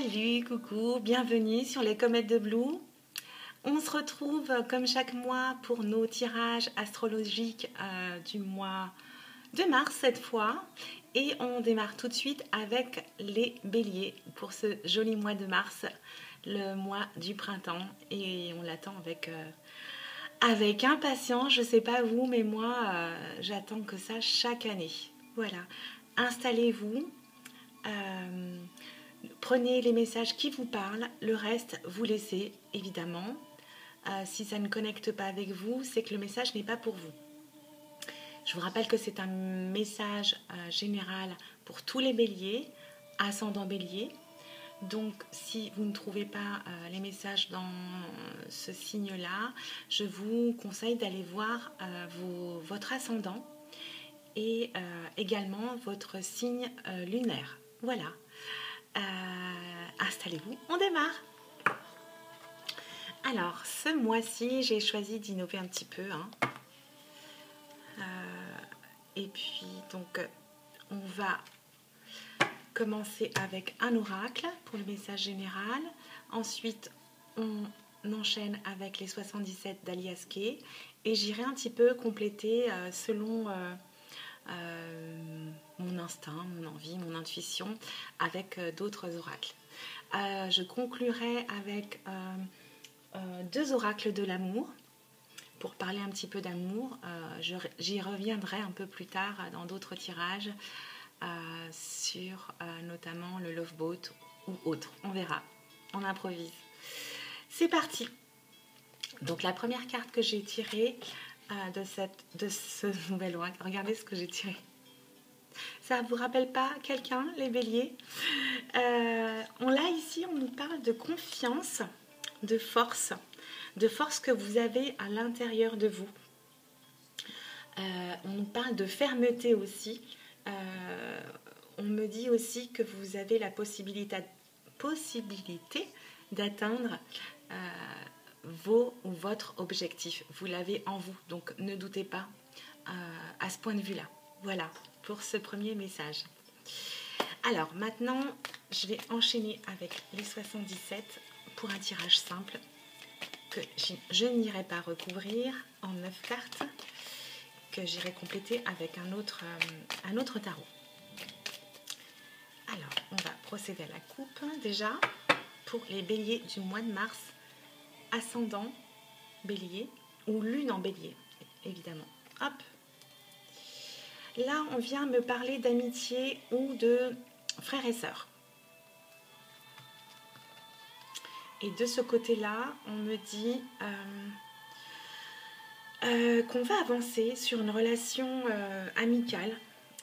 Salut, coucou, bienvenue sur les Comètes de Blue. On se retrouve comme chaque mois pour nos tirages astrologiques du mois de mars cette fois. Et on démarre tout de suite avec les béliers pour ce joli mois de mars, le mois du printemps. Et on l'attend avec impatience. Je sais pas vous, mais moi, j'attends que ça chaque année. Voilà, installez-vous. Prenez les messages qui vous parlent, le reste, vous laissez, évidemment. Si ça ne connecte pas avec vous, c'est que le message n'est pas pour vous. Je vous rappelle que c'est un message général pour tous les béliers, ascendant bélier. Donc, si vous ne trouvez pas les messages dans ce signe-là, je vous conseille d'aller voir votre ascendant et également votre signe lunaire. Voilà. Installez-vous, on démarre. Alors, ce mois-ci, j'ai choisi d'innover un petit peu. Et puis, donc, on va commencer avec un oracle pour le message général. Ensuite, on enchaîne avec les 77 d'Alias Kay. Et j'irai un petit peu compléter selon mon instinct, mon envie, mon intuition avec d'autres oracles. Je conclurai avec deux oracles de l'amour pour parler un petit peu d'amour. J'y reviendrai un peu plus tard dans d'autres tirages sur notamment le Love Boat ou autre. On verra, on improvise. C'est parti. Donc la première carte que j'ai tirée de ce nouvel oracle, regardez ce que j'ai tiré. Ça ne vous rappelle pas quelqu'un, les béliers? Là, ici, on nous parle de confiance, de force que vous avez à l'intérieur de vous. On nous parle de fermeté aussi. On me dit aussi que vous avez la possibilité d'atteindre votre objectif. Vous l'avez en vous, donc ne doutez pas à ce point de vue-là. Voilà pour ce premier message. Alors maintenant, je vais enchaîner avec les 77 pour un tirage simple que je n'irai pas recouvrir en 9 cartes, que j'irai compléter avec un autre tarot. Alors, on va procéder à la coupe déjà pour les béliers du mois de mars, ascendant bélier ou lune en bélier, évidemment. Hop. Là, on vient me parler d'amitié ou de frères et sœurs. Et de ce côté-là, on me dit qu'on va avancer sur une relation amicale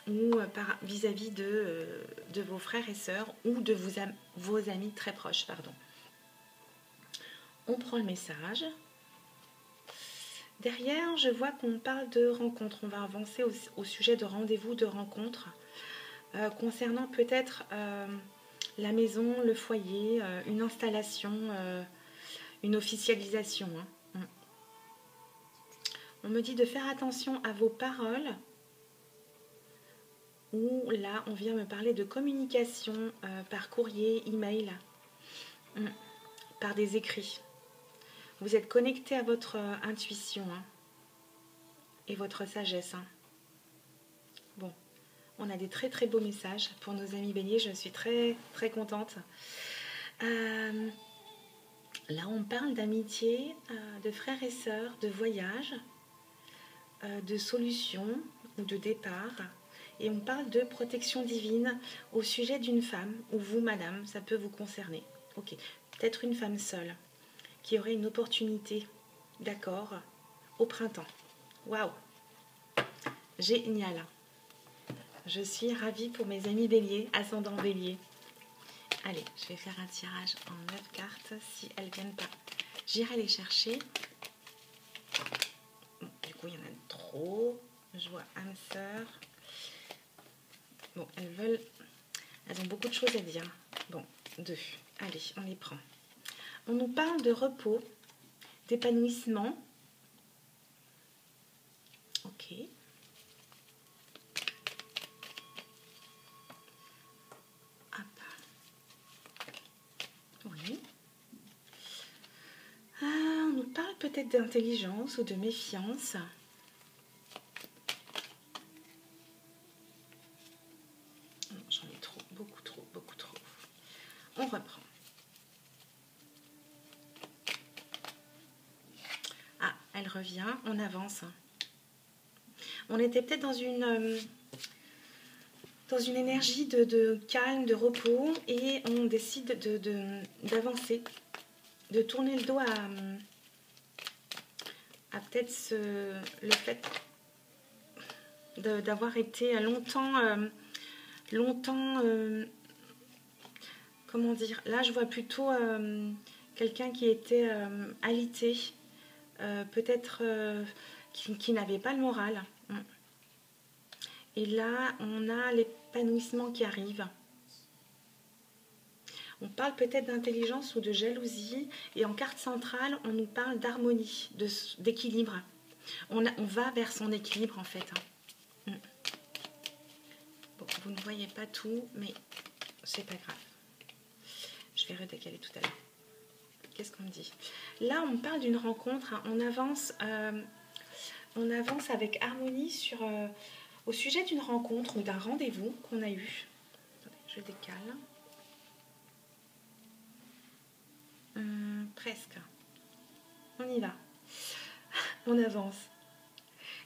ou vis-à-vis de vos frères et sœurs ou de vos amis très proches. Pardon. On prend le message. Derrière, je vois qu'on parle de rencontre. On va avancer au sujet de rendez-vous, de rencontre, concernant peut-être la maison, le foyer, une installation, une officialisation. On me dit de faire attention à vos paroles. Ou là, on vient me parler de communication par courrier, email, par des écrits. Vous êtes connecté à votre intuition et votre sagesse. Bon, on a des très très beaux messages pour nos amis béliers. Je suis très très contente. Là, on parle d'amitié, de frères et sœurs, de voyage, de solutions ou de départ. Et on parle de protection divine au sujet d'une femme, ou vous, madame, ça peut vous concerner. Ok, peut-être une femme seule qui aurait une opportunité d'accord au printemps. Waouh, génial. Je suis ravie pour mes amis béliers, ascendant bélier. Allez, je vais faire un tirage en 9 cartes si elles ne viennent pas. J'irai les chercher. Bon, du coup, il y en a trop. Je vois âme sœur. Bon, elles ont beaucoup de choses à dire. Bon, 2. Allez, on les prend. On nous parle de repos, d'épanouissement. Ok. Hop. peut-être d'intelligence ou de méfiance. J'en ai trop, beaucoup trop, beaucoup trop. On reprend. Ah, elle revient, on avance. On était peut-être dans une énergie de calme, de repos, et on décide d'avancer, de tourner le dos à peut-être le fait d'avoir été longtemps, comment dire, là je vois plutôt quelqu'un qui était alité, peut-être qui n'avait pas le moral. Et là, on a l'épanouissement qui arrive. On parle peut-être d'intelligence ou de jalousie. Et en carte centrale, on nous parle d'harmonie, d'équilibre. On va vers son équilibre, en fait. Bon, vous ne voyez pas tout, mais c'est pas grave. Je vais redécaler tout à l'heure. Qu'est-ce qu'on me dit? Là, on parle d'une rencontre. On avance avec harmonie au sujet d'une rencontre ou d'un rendez-vous qu'on a eu. Attendez, je décale. Presque. On y va. On avance.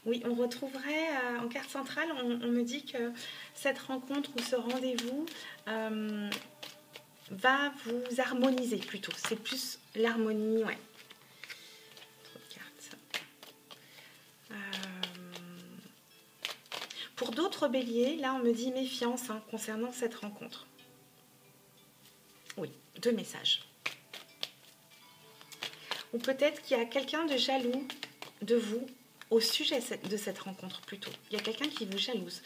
Oui, on retrouverait en carte centrale, on me dit que cette rencontre ou ce rendez-vous va vous harmoniser plutôt. C'est plus l'harmonie, ouais. Trop de cartes. Pour d'autres béliers, là on me dit méfiance concernant cette rencontre. Oui, 2 messages. Ou peut-être qu'il y a quelqu'un de jaloux de vous au sujet de cette rencontre plutôt. Il y a quelqu'un qui vous jalouse.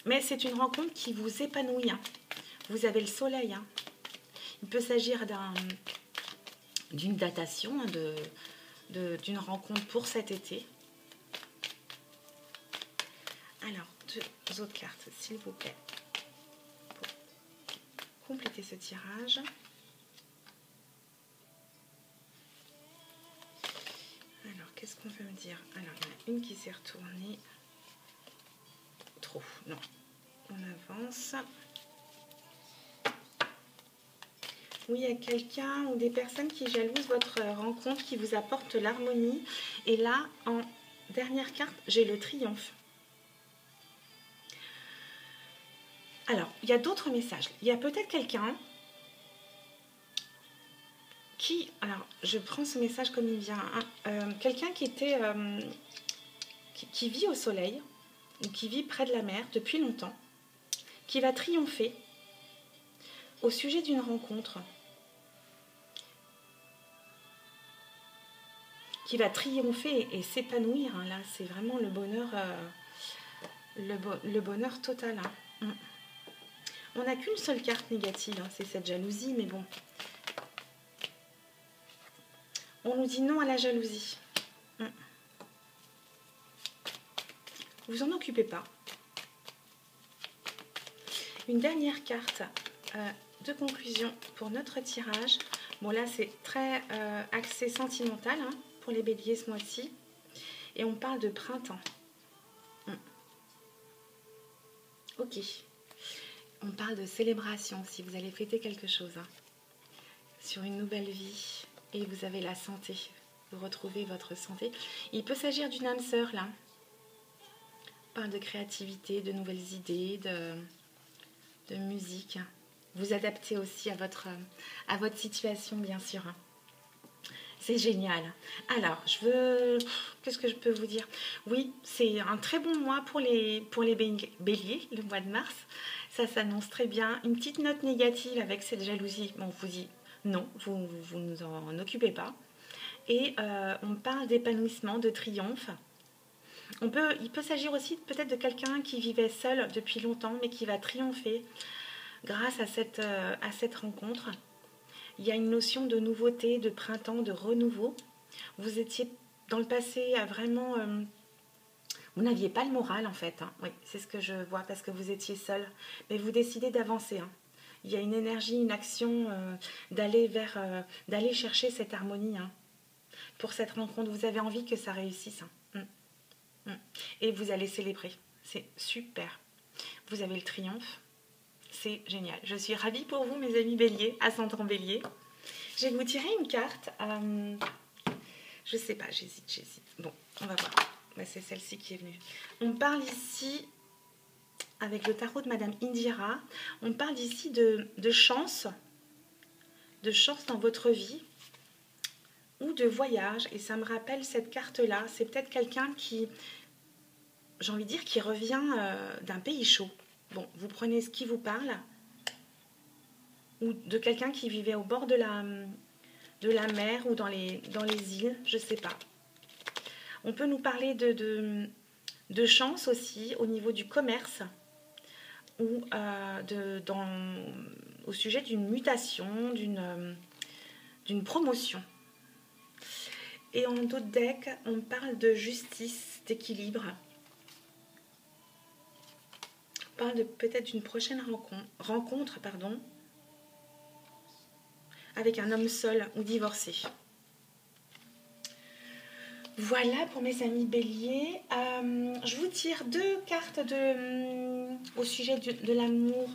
Mais c'est une rencontre qui vous épanouit. Vous avez le soleil. Il peut s'agir d'une datation, d'une rencontre pour cet été. Alors, 2 autres cartes, s'il vous plaît, pour compléter ce tirage. Alors, qu'est-ce qu'on veut me dire? Alors, il y en a une qui s'est retournée. Trop, non. On avance. Oui, il y a quelqu'un ou des personnes qui jalousent votre rencontre, qui vous apportent l'harmonie. Et là, en dernière carte, j'ai le triomphe. Alors, il y a d'autres messages. Il y a peut-être quelqu'un qui... Alors, je prends ce message comme il vient. Quelqu'un qui vit au soleil, ou qui vit près de la mer depuis longtemps, qui va triompher au sujet d'une rencontre, qui va triompher et s'épanouir. Là, c'est vraiment le bonheur, le bonheur total. On n'a qu'une seule carte négative, c'est cette jalousie, mais bon. On nous dit non à la jalousie. Vous en occupez pas. Une dernière carte de conclusion pour notre tirage. Bon, là, c'est très axé sentimental pour les béliers ce mois-ci. Et on parle de printemps. Ok. On parle de célébration, si vous allez fêter quelque chose. Sur une nouvelle vie. Et vous avez la santé. Vous retrouvez votre santé. Il peut s'agir d'une âme sœur, là. On parle de créativité, de nouvelles idées, de musique. Vous adaptez aussi à votre situation, bien sûr. C'est génial. Alors, qu'est-ce que je peux vous dire? Oui, c'est un très bon mois pour les béliers, le mois de mars. Ça s'annonce très bien. Une petite note négative avec cette jalousie. Bon, on vous dit non, vous ne vous en occupez pas. Et on parle d'épanouissement, de triomphe. Il peut s'agir aussi peut-être de quelqu'un qui vivait seul depuis longtemps, mais qui va triompher grâce à cette rencontre. Il y a une notion de nouveauté, de printemps, de renouveau. Vous étiez dans le passé à vraiment... vous n'aviez pas le moral en fait. Oui, c'est ce que je vois parce que vous étiez seul. Mais vous décidez d'avancer. Il y a une énergie, une action d'aller chercher cette harmonie. pour cette rencontre. Vous avez envie que ça réussisse. Hein. Et vous allez célébrer. C'est super. Vous avez le triomphe. C'est génial. Je suis ravie pour vous, mes amis béliers, ascendant bélier. Je vais vous tirer une carte. Je sais pas, j'hésite. Bon, on va voir. Bah, c'est celle-ci qui est venue. On parle ici, avec le tarot de Madame Indira, on parle ici de chance dans votre vie ou de voyage. Et ça me rappelle cette carte-là. C'est peut-être quelqu'un qui, j'ai envie de dire, qui revient d'un pays chaud. Bon, vous prenez ce qui vous parle. Ou de quelqu'un qui vivait au bord de la mer ou dans les îles, je ne sais pas. On peut nous parler de chance aussi au niveau du commerce ou au sujet d'une mutation, d'une promotion. Et en d'autres decks, on parle de justice, d'équilibre. On parle peut-être d'une prochaine rencontre, avec un homme seul ou divorcé. Voilà pour mes amis béliers. Je vous tire 2 cartes au sujet de l'amour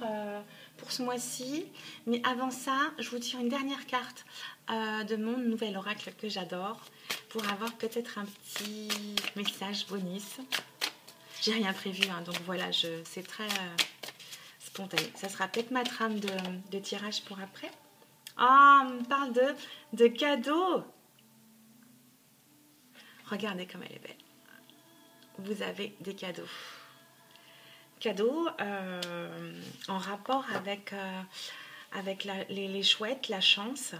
pour ce mois-ci. Mais avant ça, je vous tire une dernière carte de mon nouvel oracle que j'adore pour avoir peut-être un petit message bonus. J'ai rien prévu, hein, donc voilà, c'est très spontané. Ça sera peut-être ma trame de tirage pour après. Ah, on me parle de cadeaux. Regardez comme elle est belle. Vous avez des cadeaux. Cadeaux en rapport avec les chouettes, la chance.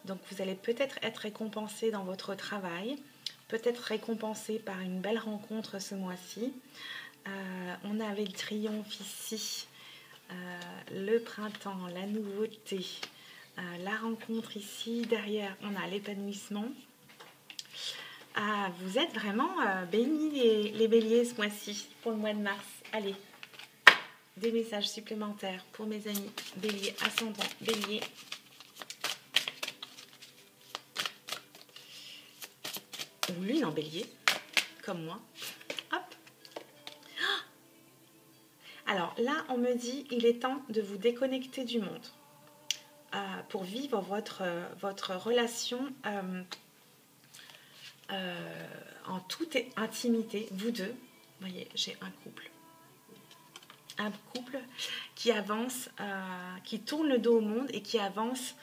Donc vous allez peut-être être récompensé dans votre travail, peut-être récompensé par une belle rencontre ce mois-ci. On avait le triomphe ici, le printemps, la nouveauté, la rencontre ici. Derrière, on a l'épanouissement. Vous êtes vraiment bénis les béliers ce mois-ci, pour le mois de mars. Allez, des messages supplémentaires pour mes amis béliers, ascendant bélier. Ou lune en bélier, comme moi. Hop. Alors là, on me dit, il est temps de vous déconnecter du monde pour vivre votre relation en toute intimité, vous deux. Vous voyez, j'ai un couple qui avance, qui tourne le dos au monde et qui avance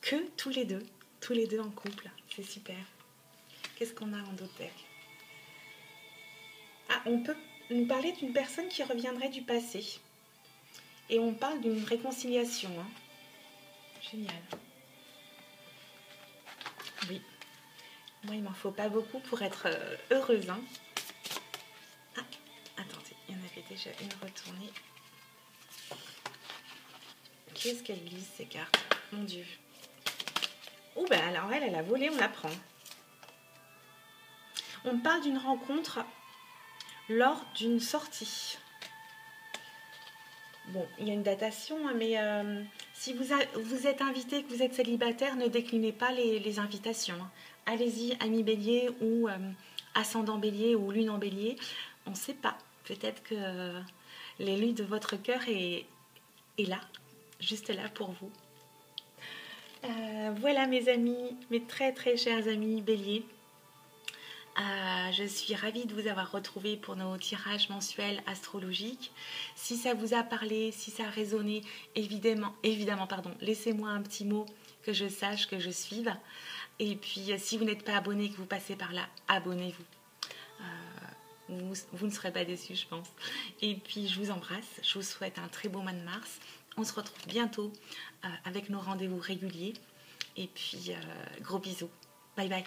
que tous les deux en couple. C'est super. Qu'est-ce qu'on a en d'autres decks? On peut nous parler d'une personne qui reviendrait du passé. Et on parle d'une réconciliation. Hein. Génial. Oui. Moi, il m'en faut pas beaucoup pour être heureuse. Hein. Attendez, il y en avait déjà une retournée. Qu'est-ce qu'elle glisse, ces cartes? Mon Dieu. Oh, ben alors elle a volé, on la prend. On parle d'une rencontre lors d'une sortie. Bon, il y a une datation, hein, mais si vous êtes invité, que vous êtes célibataire, ne déclinez pas les invitations. Hein. Allez-y, amis bélier ou ascendant bélier ou lune en bélier. On ne sait pas. Peut-être que l'élu de votre cœur est là, juste là pour vous. Voilà mes amis, mes très très chers amis béliers. Je suis ravie de vous avoir retrouvé pour nos tirages mensuels astrologiques. Si ça vous a parlé, si ça a résonné, évidemment, laissez-moi un petit mot que je sache, que je suive. Et puis, si vous n'êtes pas abonné, que vous passez par là, abonnez-vous. Vous ne serez pas déçus, je pense. Et puis, je vous embrasse. Je vous souhaite un très beau mois de mars. On se retrouve bientôt avec nos rendez-vous réguliers. Et puis, gros bisous. Bye bye.